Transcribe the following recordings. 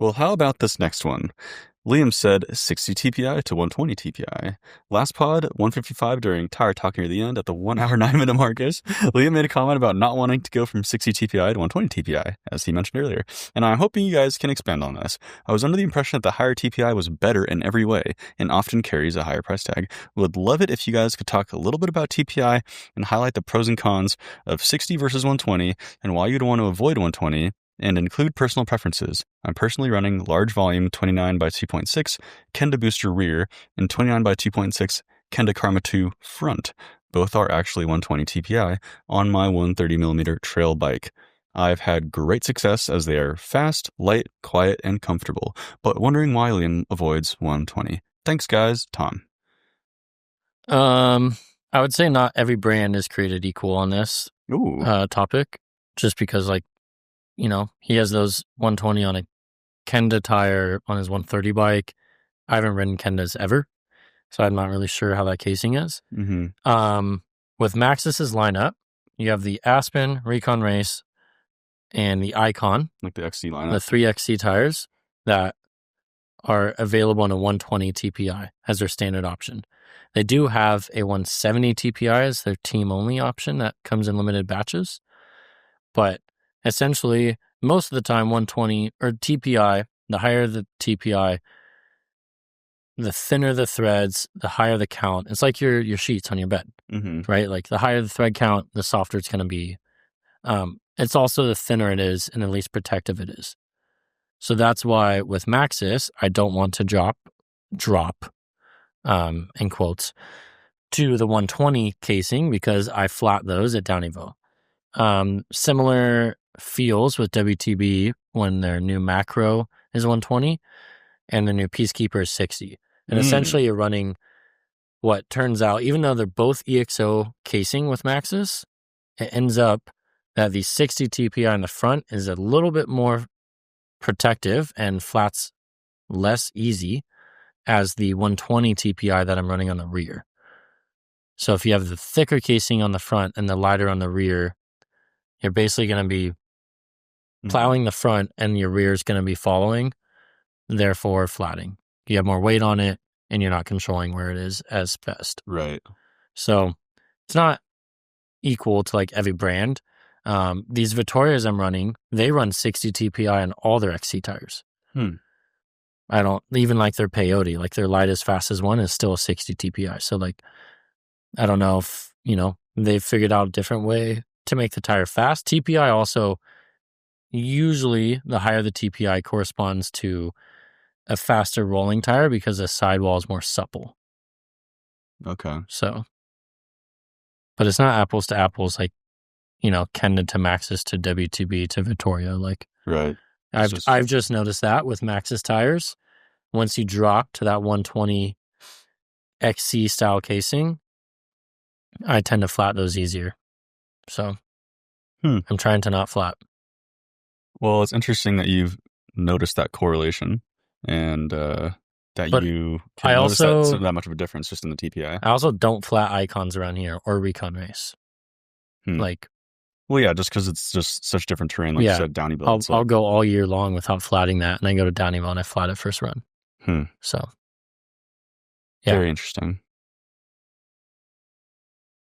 Well, how about this next one? Liam said 60 TPI to 120 TPI. Last pod, 155 during tire talk near the end at the 1 hour 9 minute markers. Liam made a comment about not wanting to go from 60 TPI to 120 TPI, as he mentioned earlier. And I'm hoping you guys can expand on this. I was under the impression that the higher TPI was better in every way and often carries a higher price tag. Would love it if you guys could talk a little bit about TPI and highlight the pros and cons of 60 versus 120 and why you'd want to avoid 120. And include personal preferences. I'm personally running large volume 29 by 2.6 Kenda Booster rear and 29 by 2.6 Kenda Karma 2 front. Both are actually 120 TPI on my 130mm trail bike. I've had great success as they are fast, light, quiet, and comfortable, but wondering why Liam avoids 120. Thanks, guys. Tom. I would say not every brand is created equal on this topic, just because, like, you know, he has those 120 on a Kenda tire on his 130 bike. I haven't ridden Kendas ever, so I'm not really sure how that casing is. Mm-hmm. With Maxxis's lineup, you have the Aspen, Recon Race, and the Icon. Like the XC lineup. The 3 XC tires that are available on a 120 TPI as their standard option. They do have a 170 TPI as their team-only option that comes in limited batches, but essentially, most of the time, 120 or TPI, the higher the TPI, the thinner the threads, the higher the count. It's like your sheets on your bed, right? Like the higher the thread count, the softer it's going to be. It's also the thinner it is and the least protective it is. So that's why with Maxxis, I don't want to drop, in quotes, to the 120 casing because I flat those at Downieville. Similar feels with WTB when their new macro is 120 and the new Peacekeeper is 60. And essentially you're running what turns out, even though they're both EXO casing with Maxxis, it ends up that the 60 TPI in the front is a little bit more protective and flats less easy as the 120 TPI that I'm running on the rear. So if you have the thicker casing on the front and the lighter on the rear, you're basically going to be plowing the front and your rear is going to be following, therefore flatting. You have more weight on it and you're not controlling where it is as best. Right. So it's not equal to like every brand. These Vittorias I'm running, they run 60 TPI on all their XC tires. I don't even like their peyote, like their lightest, fastest one is still a 60 TPI. So like, I don't know if, you know, they've figured out a different way to make the tire fast. TPI also, usually the higher the TPI corresponds to a faster rolling tire because the sidewall is more supple. Okay. So, but it's not apples to apples, like, you know, Kenda to Maxxis to WTB to Vittoria. Like, right. I've just noticed that with Maxxis tires, once you drop to that 120 XC style casing, I tend to flat those easier. So I'm trying to not flat. Well, it's interesting that you've noticed that correlation and that you can notice that much of a difference just in the TPI. I also don't flat Icons around here or Recon Race. Like, well, yeah, just because it's just such different terrain, like you said, Downieville. I'll go all year long without flatting that, and I go to Downieville and I flat it first run. So, yeah. Very interesting.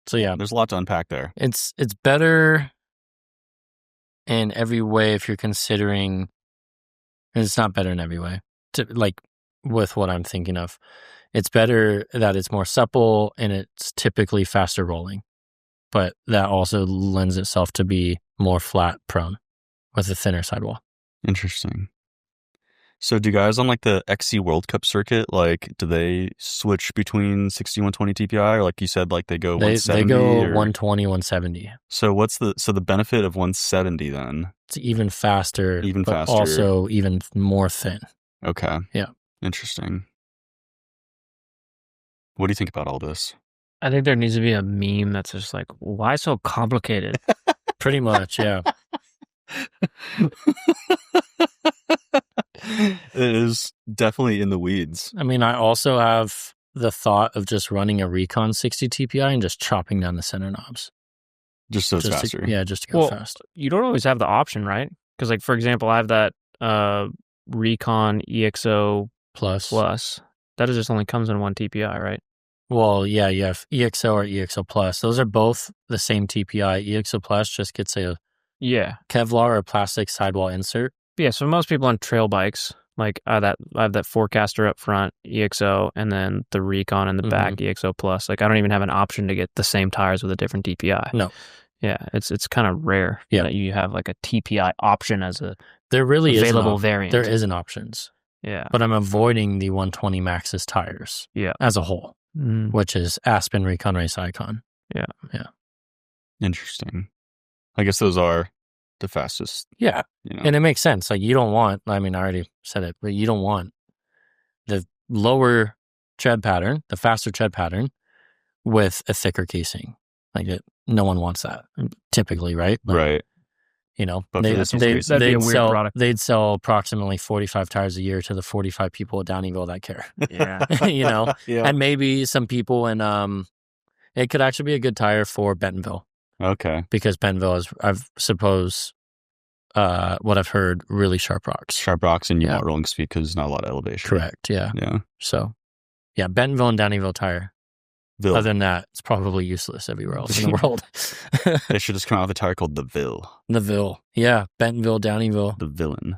So, yeah. There's a lot to unpack there. It's better in every way if you're considering, and it's not better in every way, like with what I'm thinking of. It's better that it's more supple and it's typically faster rolling, but that also lends itself to be more flat prone with a thinner sidewall. Interesting. So do guys on like the XC World Cup circuit, like, do they switch between 60 120 TPI, or like you said, like they go 170? They go 120, 170. So what's the benefit of 170 then? It's even faster, but also even more thin. Okay. Yeah. Interesting. What do you think about all this? I think there needs to be a meme that's just like, why so complicated? Pretty much, yeah. It is definitely in the weeds. I mean, I also have the thought of just running a Recon 60 TPI and just chopping down the center knobs. Just so it's faster. Just to go fast. You don't always have the option, right? Because, like, for example, I have that Recon EXO Plus. that just only comes in one TPI, right? Well, yeah, you have EXO or EXO Plus. Those are both the same TPI. EXO Plus just gets a Kevlar or plastic sidewall insert. Yeah, so most people on trail bikes, like I have that Forecaster up front, EXO, and then the Recon in the back, EXO Plus. Like I don't even have an option to get the same tires with a different TPI. No. Yeah, it's kind of rare that you have like a TPI option as a there really available variant. There isn't options. Yeah. But I'm avoiding the 120 Maxxis tires as a whole, which is Aspen, Recon Race, Icon. Yeah. Interesting. I guess those are the fastest. Yeah. And it makes sense. Like you don't want, I mean, I already said it, but you don't want the lower tread pattern, the faster tread pattern with a thicker casing. Like no one wants that typically, right? Like, right. You know, But that'd be a weird product. They'd sell approximately 45 tires a year to the 45 people at Downieville that care. Yeah. You know, and maybe some people in, it could actually be a good tire for Bentonville. Okay. Because Bentonville is, I suppose, what I've heard, really sharp rocks. Sharp rocks and you want rolling speed because there's not a lot of elevation. Correct. Yeah. Yeah. So, yeah, Bentonville and Downieville tire. Other than that, it's probably useless everywhere else in the world. They should just come out with a tire called the Ville. The Ville. Yeah. Bentonville, Downieville. The Villain.